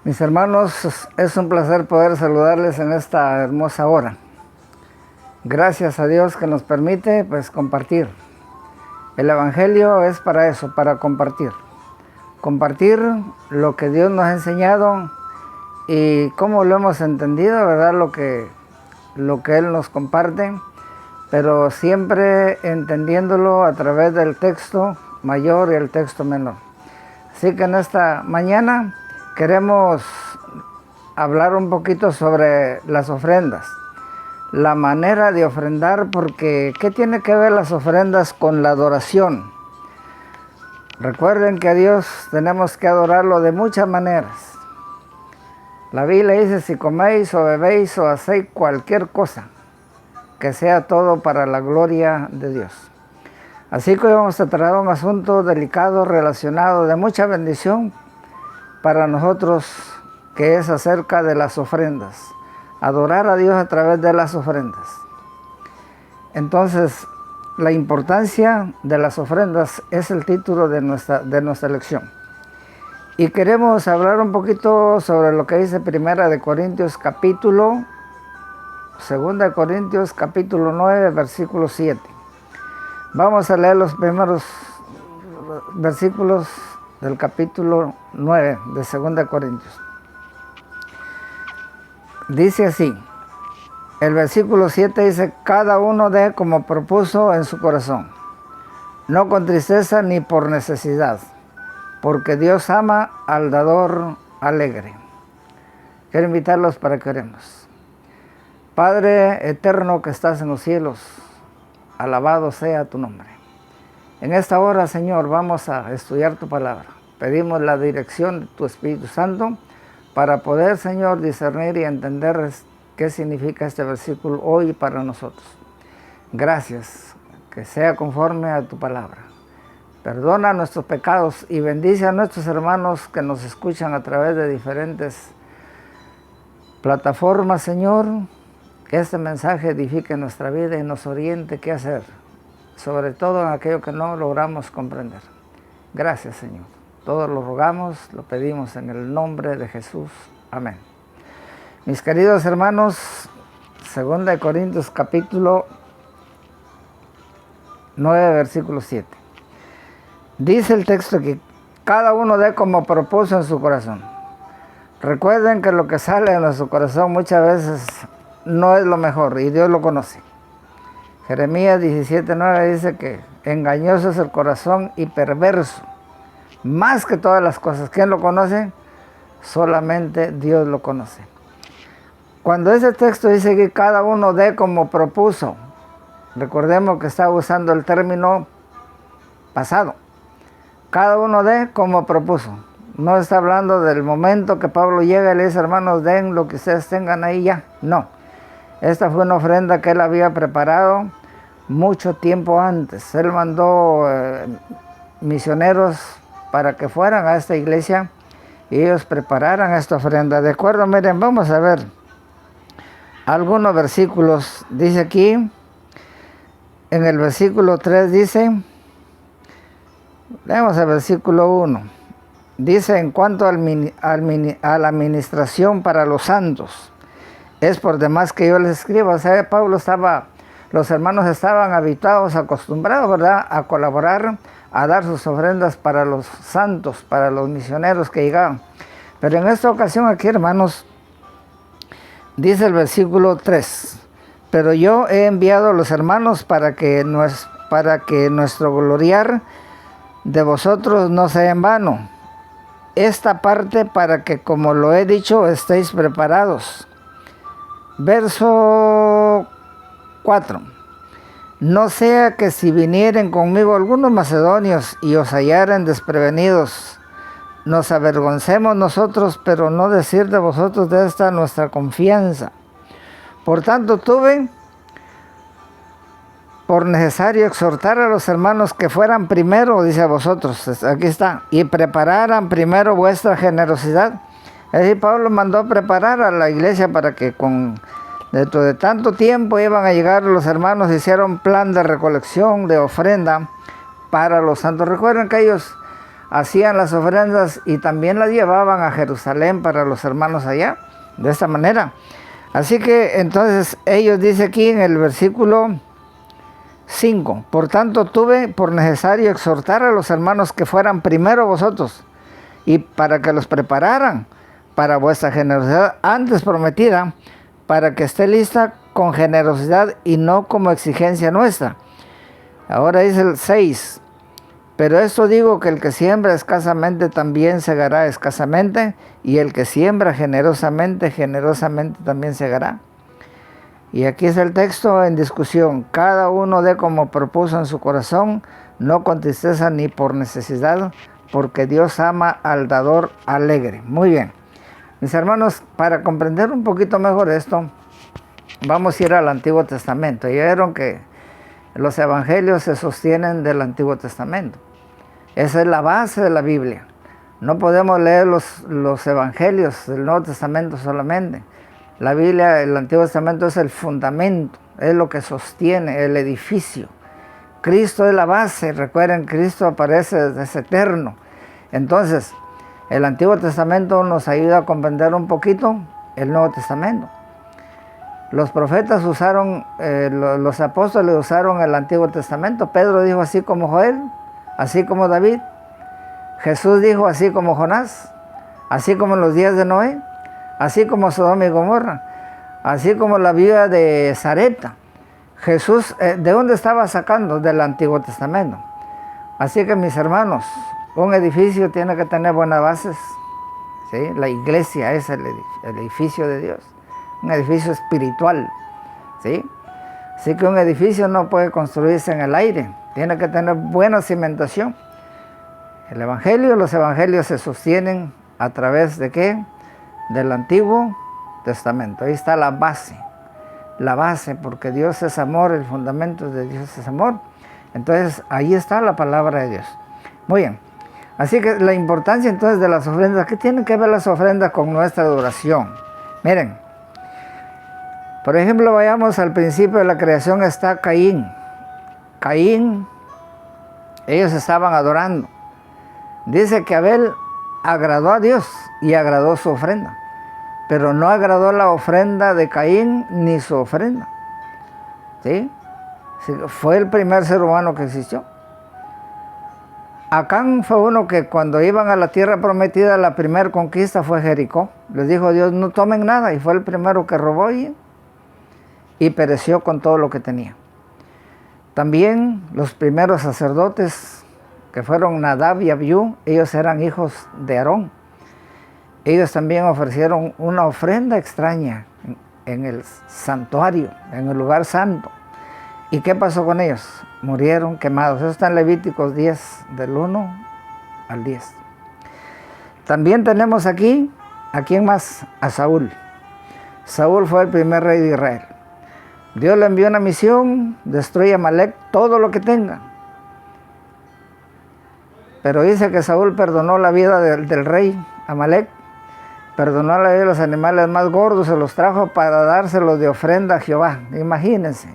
Mis hermanos, es un placer poder saludarles en esta hermosa hora. Gracias a Dios que nos permite compartir. El Evangelio es para eso, para compartir. Compartir lo que Dios nos ha enseñado y cómo lo hemos entendido, ¿verdad? Lo que Él nos comparte, pero siempre entendiéndolo a través del texto mayor y el texto menor. Así que en esta mañana queremos hablar un poquito sobre las ofrendas, la manera de ofrendar, porque ¿qué tiene que ver las ofrendas con la adoración? Recuerden que a Dios tenemos que adorarlo de muchas maneras. La Biblia dice, si coméis o bebéis o hacéis cualquier cosa, que sea todo para la gloria de Dios. Así que hoy vamos a tratar un asunto delicado, relacionado, de mucha bendición para nosotros, que es acerca de las ofrendas. Adorar a Dios a través de las ofrendas. Entonces, la importancia de las ofrendas es el título de nuestra lección. Y queremos hablar un poquito sobre lo que dice 2 Corintios capítulo 9, versículo 7. Vamos a leer los primeros versículos del capítulo 9 de 2 Corintios. Dice así, el versículo 7 dice, cada uno dé como propuso en su corazón, no con tristeza ni por necesidad, porque Dios ama al dador alegre. Quiero invitarlos para que oremos. Padre eterno que estás en los cielos, alabado sea tu nombre. En esta hora, Señor, vamos a estudiar tu palabra. Pedimos la dirección de tu Espíritu Santo para poder, Señor, discernir y entender qué significa este versículo hoy para nosotros. Gracias, que sea conforme a tu palabra. Perdona nuestros pecados y bendice a nuestros hermanos que nos escuchan a través de diferentes plataformas, Señor. Que este mensaje edifique nuestra vida y nos oriente qué hacer, sobre todo en aquello que no logramos comprender. Gracias, Señor. Todo lo rogamos, lo pedimos en el nombre de Jesús. Amén. Mis queridos hermanos, 2 Corintios capítulo 9, versículo 7. Dice el texto que cada uno dé como propuso en su corazón. Recuerden que lo que sale de nuestro corazón muchas veces no es lo mejor y Dios lo conoce. Jeremías 17:9 dice que engañoso es el corazón y perverso, más que todas las cosas. ¿Quién lo conoce? Solamente Dios lo conoce. Cuando ese texto dice que cada uno dé como propuso, recordemos que está usando el término pasado. Cada uno dé como propuso. No está hablando del momento que Pablo llega y le dice, hermanos, den lo que ustedes tengan ahí ya. No. Esta fue una ofrenda que él había preparado mucho tiempo antes. Él mandó misioneros para que fueran a esta iglesia y ellos prepararan esta ofrenda. De acuerdo, miren, vamos a ver algunos versículos. Dice aquí, en el versículo 3 dice, leemos el versículo 1. Dice, en cuanto a la administración para los santos, es por demás que yo les escribo. O sea, los hermanos estaban habituados, acostumbrados, ¿verdad?, a colaborar, a dar sus ofrendas para los santos, para los misioneros que llegaban. Pero en esta ocasión aquí, hermanos, dice el versículo 3, pero yo he enviado a los hermanos para que nuestro gloriar de vosotros no sea en vano. Esta parte para que, como lo he dicho, estéis preparados. Verso 4. No sea que si vinieren conmigo algunos macedonios y os hallaren desprevenidos, nos avergoncemos nosotros, pero no decir de vosotros de esta nuestra confianza. Por tanto, tuve por necesario exhortar a los hermanos que fueran primero, dice a vosotros, aquí está, y prepararan primero vuestra generosidad. Es decir, Pablo mandó preparar a la iglesia para que dentro de tanto tiempo iban a llegar los hermanos, hicieron plan de recolección, de ofrenda para los santos. Recuerden que ellos hacían las ofrendas y también las llevaban a Jerusalén para los hermanos allá, de esta manera. Así que entonces ellos dicen aquí en el versículo 5, por tanto tuve por necesario exhortar a los hermanos que fueran primero vosotros y para que los prepararan para vuestra generosidad antes prometida, para que esté lista con generosidad y no como exigencia nuestra. Ahora dice el 6, pero esto digo que el que siembra escasamente también segará escasamente, y el que siembra generosamente, generosamente también segará. Y aquí es el texto en discusión. Cada uno dé como propuso en su corazón, no con tristeza ni por necesidad, porque Dios ama al dador alegre. Muy bien. Mis hermanos, para comprender un poquito mejor esto, vamos a ir al Antiguo Testamento. Ya vieron que los evangelios se sostienen del Antiguo Testamento. Esa es la base de la Biblia. No podemos leer los evangelios del Nuevo Testamento solamente. La Biblia, el Antiguo Testamento es el fundamento, es lo que sostiene el edificio. Cristo es la base, recuerden, Cristo aparece, es eterno. Entonces, el Antiguo Testamento nos ayuda a comprender un poquito el Nuevo Testamento. Los profetas usaron, los apóstoles usaron el Antiguo Testamento. Pedro dijo así como Joel, así como David. Jesús dijo así como Jonás, así como en los días de Noé, así como Sodoma y Gomorra, así como la viuda de Sarepta. Jesús, ¿de dónde estaba sacando? Del Antiguo Testamento. Así que mis hermanos, un edificio tiene que tener buenas bases, ¿sí? La iglesia es el edificio de Dios, un edificio espiritual, ¿sí? Así que un edificio no puede construirse en el aire, tiene que tener buena cimentación. El evangelio, los evangelios se sostienen a través de ¿qué? Del Antiguo Testamento. Ahí está la base, porque Dios es amor, el fundamento de Dios es amor. Entonces ahí está la palabra de Dios. Muy bien, así que la importancia entonces de las ofrendas, ¿qué tienen que ver las ofrendas con nuestra adoración? Miren, por ejemplo, vayamos al principio de la creación, está Caín. Caín, ellos estaban adorando. Dice que Abel agradó a Dios y agradó su ofrenda, pero no agradó la ofrenda de Caín ni su ofrenda. ¿Sí? Fue el primer ser humano que existió. Acán fue uno que cuando iban a la tierra prometida, la primera conquista fue Jericó. Les dijo Dios, no tomen nada, y fue el primero que robó y pereció con todo lo que tenía. También los primeros sacerdotes, que fueron Nadab y Abiú, ellos eran hijos de Aarón. Ellos también ofrecieron una ofrenda extraña en el santuario, en el lugar santo. ¿Y qué pasó con ellos? Murieron quemados. Eso está en Levíticos 10, del 1 al 10. También tenemos aquí, ¿a quién más? A Saúl. Saúl fue el primer rey de Israel. Dios le envió una misión, destruye a Amalek, todo lo que tenga. Pero dice que Saúl perdonó la vida del rey Amalek, perdonó la vida de los animales más gordos, se los trajo para dárselos de ofrenda a Jehová. Imagínense,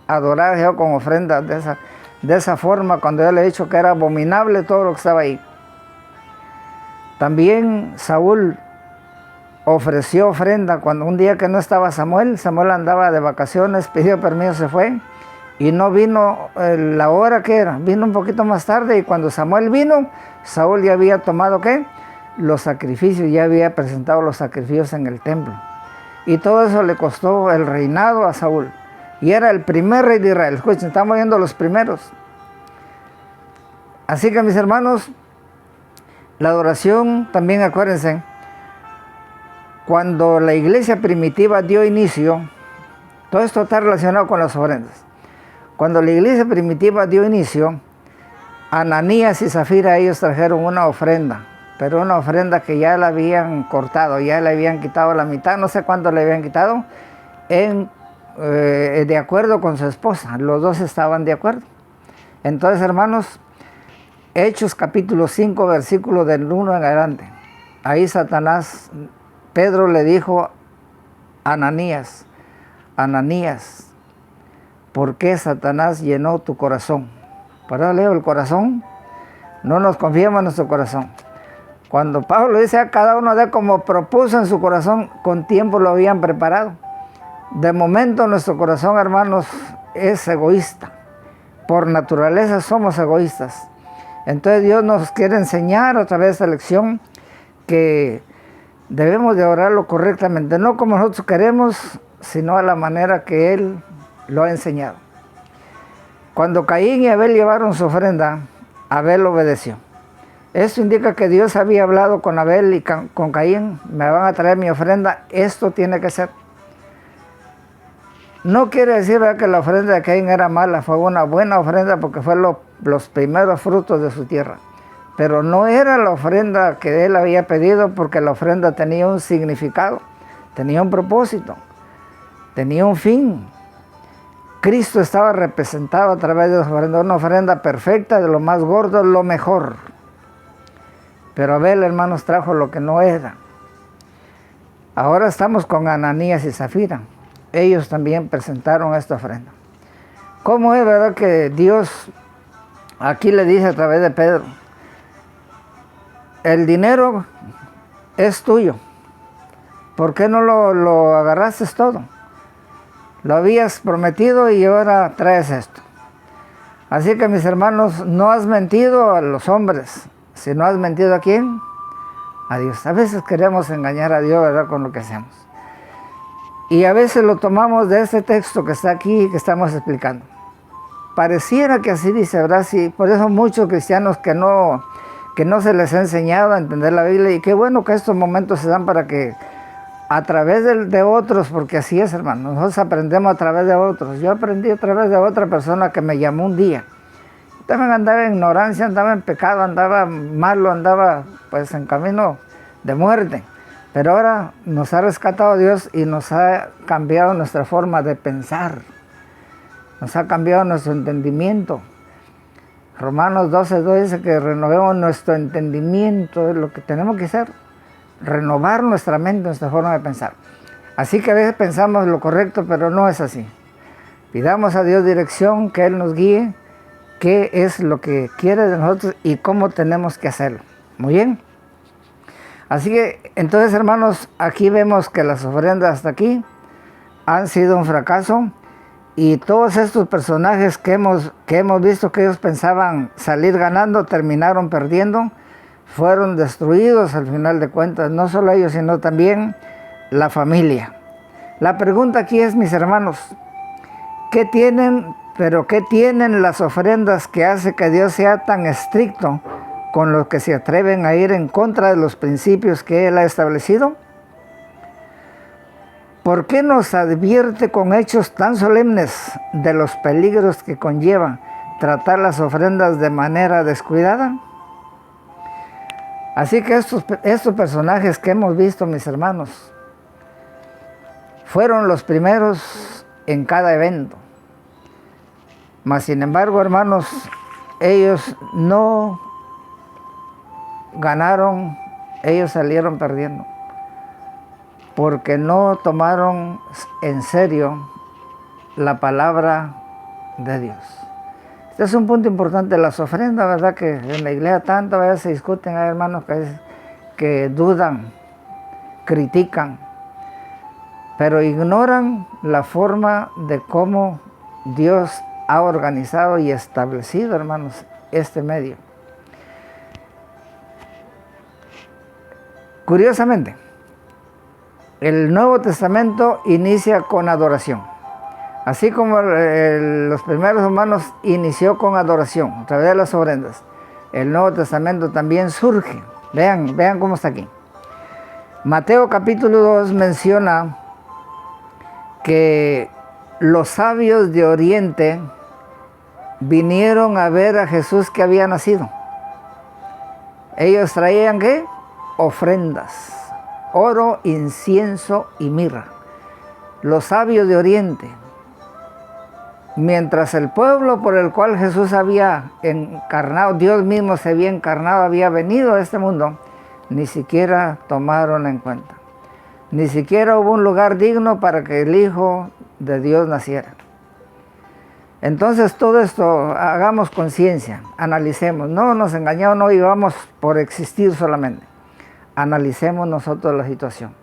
adorar a Jehová con ofrenda de esa forma, cuando él le ha dicho que era abominable todo lo que estaba ahí. También Saúl ofreció ofrenda cuando un día que no estaba Samuel andaba de vacaciones, pidió permiso, se fue. Y no vino la hora que era, vino un poquito más tarde, y cuando Samuel vino, Saúl ya había tomado ¿qué? Los sacrificios, ya había presentado los sacrificios en el templo. Y todo eso le costó el reinado a Saúl. Y era el primer rey de Israel. Escuchen, estamos viendo los primeros. Así que mis hermanos, la adoración también, acuérdense, cuando la iglesia primitiva dio inicio, todo esto está relacionado con las ofrendas. Cuando la iglesia primitiva dio inicio, Ananías y Zafira, ellos trajeron una ofrenda, pero una ofrenda que ya la habían cortado, ya le habían quitado la mitad, no sé cuánto le habían quitado, de acuerdo con su esposa. Los dos estaban de acuerdo. Entonces, hermanos, Hechos capítulo 5, versículo del 1 en adelante. Ahí Satanás, Pedro le dijo a Ananías, Ananías, ¿por qué Satanás llenó tu corazón? Por eso leo el corazón. No nos confiemos en nuestro corazón. Cuando Pablo dice a cada uno de como propuso en su corazón, con tiempo lo habían preparado. De momento nuestro corazón, hermanos, es egoísta. Por naturaleza somos egoístas. Entonces Dios nos quiere enseñar a través de esta lección que debemos de orarlo correctamente, no como nosotros queremos, sino a la manera que Él lo ha enseñado. Cuando Caín y Abel llevaron su ofrenda, Abel obedeció. Esto indica que Dios había hablado con Abel y con Caín, me van a traer mi ofrenda, esto tiene que ser. No quiere decir, ¿verdad?, que la ofrenda de Caín era mala, fue una buena ofrenda porque fue los primeros frutos de su tierra. Pero no era la ofrenda que él había pedido, porque la ofrenda tenía un significado, tenía un propósito, tenía un fin. Cristo estaba representado a través de una ofrenda perfecta, de lo más gordo, lo mejor. Pero Abel, hermanos, trajo lo que no era. Ahora estamos con Ananías y Zafira. Ellos también presentaron esta ofrenda. ¿Cómo es, verdad, que Dios aquí le dice a través de Pedro: el dinero es tuyo, ¿por qué no lo agarraste todo? Lo habías prometido y ahora traes esto. Así que, mis hermanos, no has mentido a los hombres, sino has mentido ¿a quién? A Dios. A veces queremos engañar a Dios, ¿verdad?, con lo que hacemos. Y a veces lo tomamos de este texto que está aquí, que estamos explicando. Pareciera que así dice, ¿verdad? Sí, por eso muchos cristianos que no se les ha enseñado a entender la Biblia, y qué bueno que estos momentos se dan para que a través de otros, porque así es, hermano, nosotros aprendemos a través de otros. Yo aprendí a través de otra persona que me llamó un día. También andaba en ignorancia, andaba en pecado, andaba malo, andaba pues en camino de muerte. Pero ahora nos ha rescatado Dios y nos ha cambiado nuestra forma de pensar. Nos ha cambiado nuestro entendimiento. Romanos 12:2 dice que renovemos nuestro entendimiento, es lo que tenemos que hacer. Renovar nuestra mente, nuestra forma de pensar. Así que a veces pensamos lo correcto, pero no es así. Pidamos a Dios dirección, que Él nos guíe, qué es lo que quiere de nosotros y cómo tenemos que hacerlo. Muy bien. Así que, entonces, hermanos, aquí vemos que las ofrendas hasta aquí han sido un fracaso, y todos estos personajes que hemos visto que ellos pensaban salir ganando, terminaron perdiendo, fueron destruidos al final de cuentas, no solo ellos, sino también la familia. La pregunta aquí es, mis hermanos, ¿qué tienen las ofrendas que hace que Dios sea tan estricto con los que se atreven a ir en contra de los principios que Él ha establecido? ¿Por qué nos advierte con hechos tan solemnes de los peligros que conlleva tratar las ofrendas de manera descuidada? Así que estos personajes que hemos visto, mis hermanos, fueron los primeros en cada evento. Mas, sin embargo, hermanos, ellos no ganaron, ellos salieron perdiendo, porque no tomaron en serio la palabra de Dios. Este es un punto importante, las ofrendas, ¿verdad? Que en la iglesia tanto a veces se discuten, hay hermanos que dudan, critican, pero ignoran la forma de cómo Dios ha organizado y establecido, hermanos, este medio. Curiosamente, el Nuevo Testamento inicia con adoración. Así como los primeros humanos inició con adoración a través de las ofrendas, el Nuevo Testamento también surge. Vean cómo está aquí. Mateo capítulo 2 menciona que los sabios de Oriente vinieron a ver a Jesús que había nacido. Ellos traían, ¿qué? Ofrendas, oro, incienso y mirra. Los sabios de Oriente. Mientras el pueblo por el cual Jesús había encarnado, Dios mismo se había encarnado, había venido a este mundo, ni siquiera tomaron en cuenta. Ni siquiera hubo un lugar digno para que el Hijo de Dios naciera. Entonces todo esto hagamos conciencia, analicemos, no nos engañemos, no vivamos por existir solamente, analicemos nosotros la situación.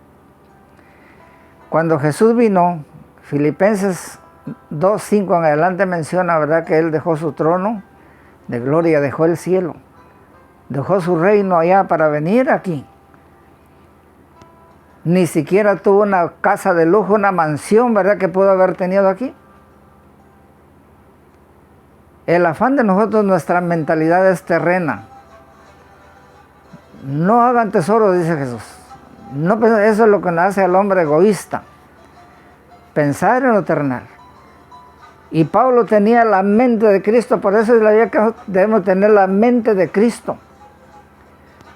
Cuando Jesús vino, Filipenses 2:5 en adelante menciona, ¿verdad?, que Él dejó su trono de gloria, dejó el cielo, dejó su reino allá para venir aquí. Ni siquiera tuvo una casa de lujo, una mansión, ¿verdad?, que pudo haber tenido aquí. El afán de nosotros, nuestra mentalidad es terrena. No hagan tesoro, dice Jesús. No, eso es lo que nos hace al hombre egoísta. Pensar en lo terrenal. Y Pablo tenía la mente de Cristo, por eso es la idea que debemos tener la mente de Cristo.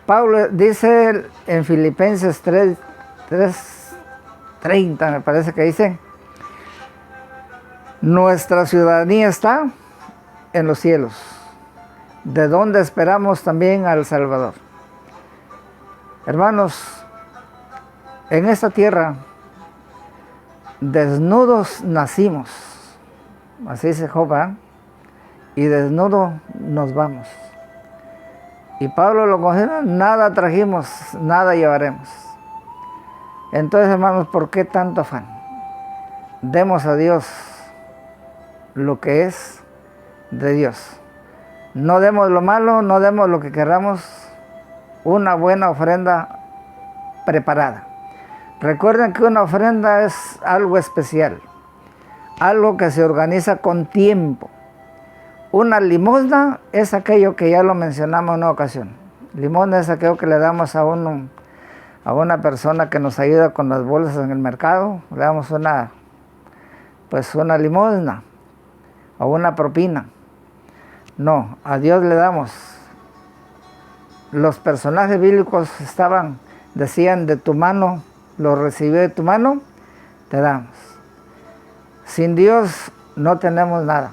Pablo dice en Filipenses 3:30, me parece que dice, nuestra ciudadanía está en los cielos, de donde esperamos también al Salvador. Hermanos, en esta tierra, desnudos nacimos, así dice Job, y desnudo nos vamos. Y Pablo lo considera, nada trajimos, nada llevaremos. Entonces, hermanos, ¿por qué tanto afán? Demos a Dios lo que es de Dios. No demos lo malo, no demos lo que queramos, una buena ofrenda preparada. Recuerden que una ofrenda es algo especial, algo que se organiza con tiempo. Una limosna es aquello que ya lo mencionamos en una ocasión. Limosna es aquello que le damos a una persona que nos ayuda con las bolsas en el mercado. Le damos una limosna o una propina. No, a Dios le damos. Los personajes bíblicos decían, de tu mano, lo recibí de tu mano, te damos. Sin Dios no tenemos nada.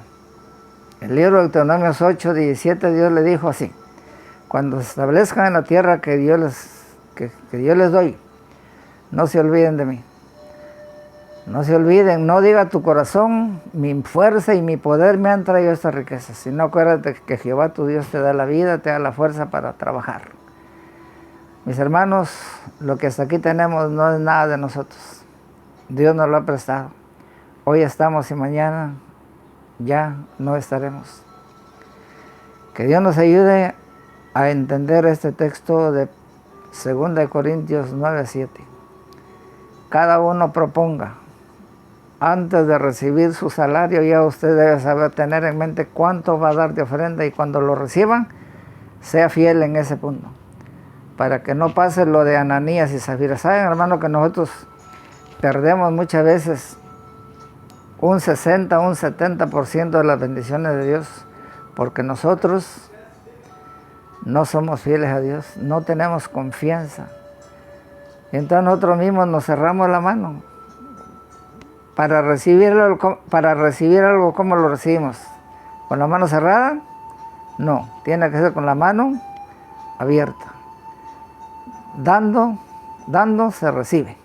El libro de Deuteronomio 8:17, Dios le dijo así: cuando se establezcan en la tierra que yo les doy, no se olviden de mí. No se olviden, no diga tu corazón, mi fuerza y mi poder me han traído estas riquezas, sino acuérdate que Jehová tu Dios te da la vida, te da la fuerza para trabajar. Mis hermanos, lo que hasta aquí tenemos no es nada de nosotros. Dios nos lo ha prestado. Hoy estamos y mañana ya no estaremos. Que Dios nos ayude a entender este texto de 2 Corintios 9:7. Cada uno proponga. Antes de recibir su salario, ya usted debe saber, tener en mente cuánto va a dar de ofrenda, y cuando lo reciban, sea fiel en ese punto, para que no pase lo de Ananías y Zafira. Saben, hermano, que nosotros perdemos muchas veces un 60, un 70% de las bendiciones de Dios, porque nosotros no somos fieles a Dios, no tenemos confianza. Y entonces nosotros mismos nos cerramos la mano. Para recibir algo, ¿cómo lo recibimos? ¿Con la mano cerrada? No, tiene que ser con la mano abierta. Dando se recibe.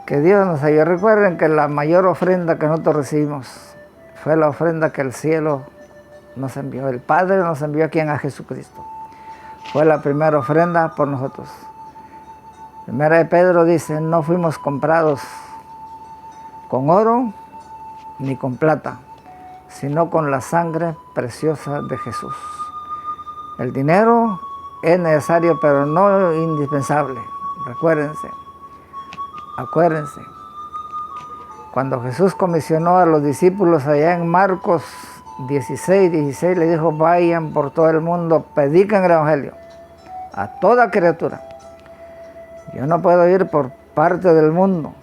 Que Dios nos ayude. Recuerden que la mayor ofrenda que nosotros recibimos fue la ofrenda que el cielo nos envió. El Padre nos envió a Jesucristo. Fue la primera ofrenda por nosotros. Primera de Pedro dice, no fuimos comprados con oro ni con plata, sino con la sangre preciosa de Jesús. El dinero es necesario, pero no indispensable. Acuérdense. Cuando Jesús comisionó a los discípulos allá en Marcos 16, le dijo, vayan por todo el mundo, prediquen el evangelio a toda criatura. Yo no puedo ir por parte del mundo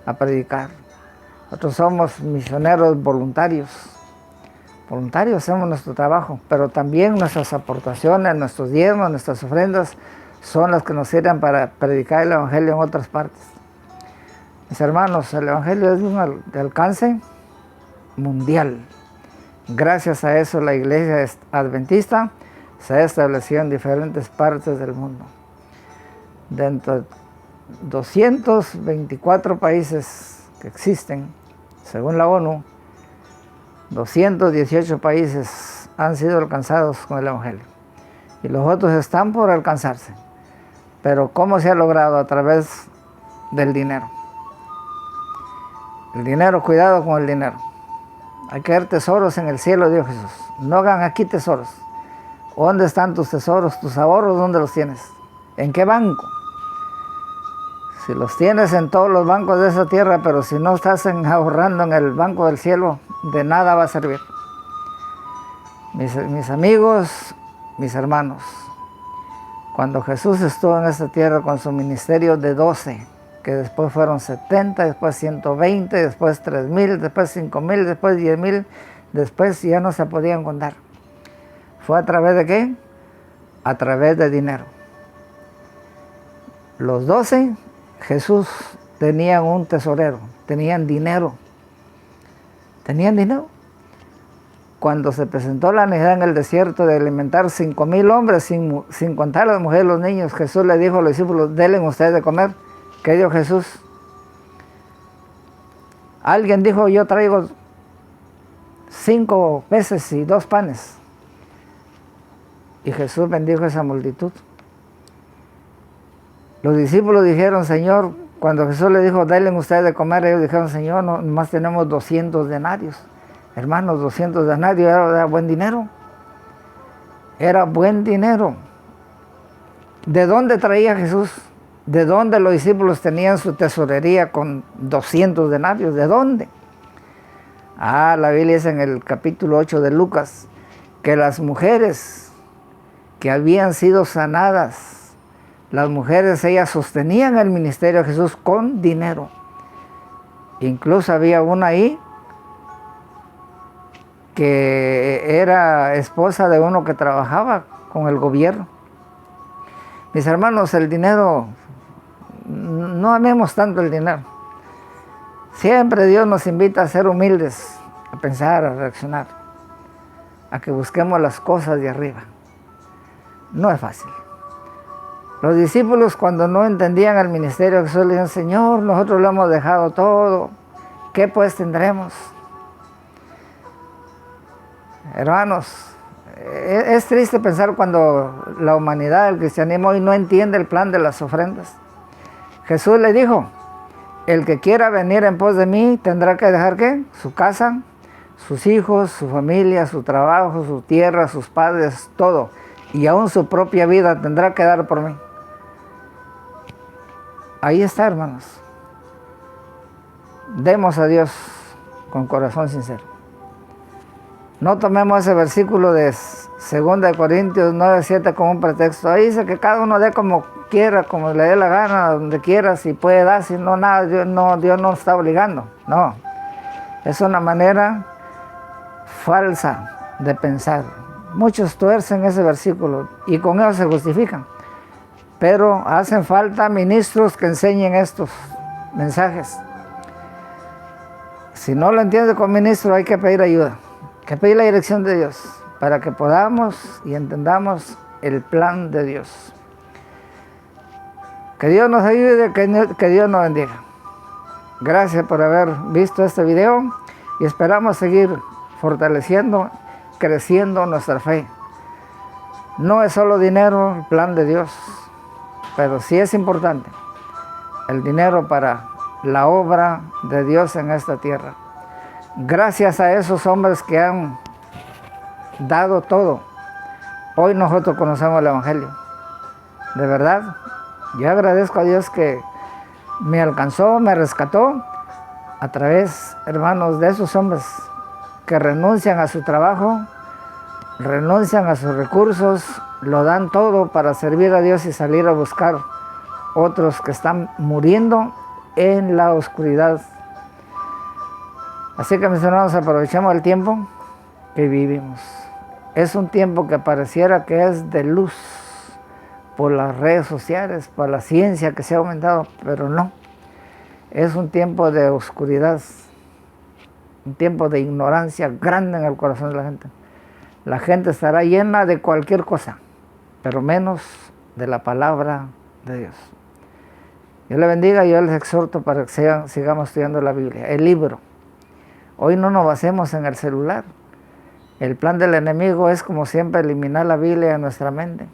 a predicar. Nosotros somos misioneros voluntarios. Voluntarios, hacemos nuestro trabajo, pero también nuestras aportaciones, nuestros diezmos, nuestras ofrendas son las que nos sirven para predicar el evangelio en otras partes. Mis hermanos, el evangelio es de alcance mundial. Gracias a eso la iglesia adventista se ha establecido en diferentes partes del mundo. Dentro de 224 países que existen, según la ONU, 218 países han sido alcanzados con el Evangelio. Y los otros están por alcanzarse. Pero ¿cómo se ha logrado? A través del dinero. El dinero, cuidado con el dinero. Hay que ver tesoros en el cielo, dijo Jesús. No hagan aquí tesoros. ¿Dónde están tus tesoros, tus ahorros? ¿Dónde los tienes? ¿En qué banco? Si los tienes en todos los bancos de esa tierra, pero si no estás ahorrando en el banco del cielo, de nada va a servir. Mis amigos, mis hermanos, cuando Jesús estuvo en esta tierra con su ministerio de 12, que después fueron 70, después 120, después 3,000, después 5,000, después 10,000, después ya no se podían contar. ¿Fue a través de qué? A través de dinero. Los 12, Jesús tenían un tesorero, tenían dinero. Tenían dinero. Cuando se presentó la necesidad en el desierto de alimentar 5,000 hombres, sin contar a las mujeres y los niños, Jesús le dijo a los discípulos, denle ustedes de comer. ¿Qué dijo Jesús? Alguien dijo, yo traigo 5 peces y 2 panes. Y Jesús bendijo a esa multitud. Los discípulos dijeron, Señor, cuando Jesús le dijo, denle ustedes de comer, ellos dijeron, Señor, no, nomás tenemos 200 denarios. Hermanos, 200 denarios era buen dinero. Era buen dinero. ¿De dónde traía Jesús? ¿De dónde los discípulos tenían su tesorería con 200 denarios? ¿De dónde? La Biblia dice en el capítulo 8 de Lucas que las mujeres que habían sido sanadas, las mujeres, ellas sostenían el ministerio de Jesús con dinero. Incluso había una ahí que era esposa de uno que trabajaba con el gobierno. Mis hermanos, el dinero, no amemos tanto el dinero. Siempre Dios nos invita a ser humildes, a pensar, a reaccionar, a que busquemos las cosas de arriba. No es fácil. Los discípulos, cuando no entendían el ministerio de Jesús, le decían, Señor, nosotros lo hemos dejado todo, ¿qué pues tendremos? Hermanos, es triste pensar cuando la humanidad, el cristianismo, hoy no entiende el plan de las ofrendas. Jesús le dijo, el que quiera venir en pos de mí, tendrá que dejar ¿qué? Su casa, sus hijos, su familia, su trabajo, su tierra, sus padres, todo. Y aún su propia vida tendrá que dar por mí. Ahí está, hermanos. Demos a Dios con corazón sincero. No tomemos ese versículo de 2 Corintios 9:7 como un pretexto. Ahí dice que cada uno dé como quiera, como le dé la gana, donde quiera, si puede dar, si no, nada, Dios no está obligando. No, es una manera falsa de pensar. Muchos tuercen ese versículo y con eso se justifican. Pero hacen falta ministros que enseñen estos mensajes. Si no lo entiende con ministro, hay que pedir ayuda, que pedir la dirección de Dios, para que podamos y entendamos el plan de Dios. Que Dios nos ayude, que Dios nos bendiga. Gracias por haber visto este video y esperamos seguir fortaleciendo, creciendo nuestra fe. No es solo dinero el plan de Dios, pero sí es importante el dinero para la obra de Dios en esta tierra. Gracias a esos hombres que han dado todo, hoy nosotros conocemos el Evangelio. De verdad, yo agradezco a Dios que me alcanzó, me rescató a través, hermanos, de esos hombres que renuncian a su trabajo, renuncian a sus recursos, lo dan todo para servir a Dios y salir a buscar otros que están muriendo en la oscuridad. Así que, mis hermanos, aprovechemos el tiempo que vivimos. Es un tiempo que pareciera que es de luz por las redes sociales, por la ciencia que se ha aumentado, pero no. Es un tiempo de oscuridad, un tiempo de ignorancia grande en el corazón de la gente. La gente estará llena de cualquier cosa, pero menos de la palabra de Dios. Dios le bendiga y yo les exhorto para que sigamos estudiando la Biblia, el libro. Hoy no nos basemos en el celular. El plan del enemigo es, como siempre, eliminar la Biblia de nuestra mente.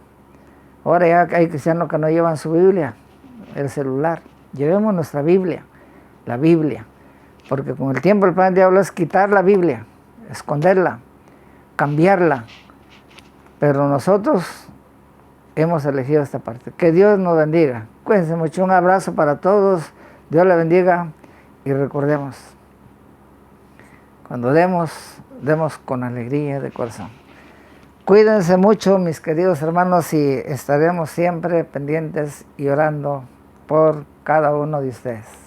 Ahora ya hay cristianos que no llevan su Biblia, el celular. Llevemos nuestra Biblia, la Biblia. Porque con el tiempo el plan del diablo es quitar la Biblia, esconderla, cambiarla. Pero nosotros hemos elegido esta parte. Que Dios nos bendiga. Cuídense mucho. Un abrazo para todos. Dios les bendiga. Y recordemos, cuando demos con alegría de corazón. Cuídense mucho, mis queridos hermanos, y estaremos siempre pendientes y orando por cada uno de ustedes.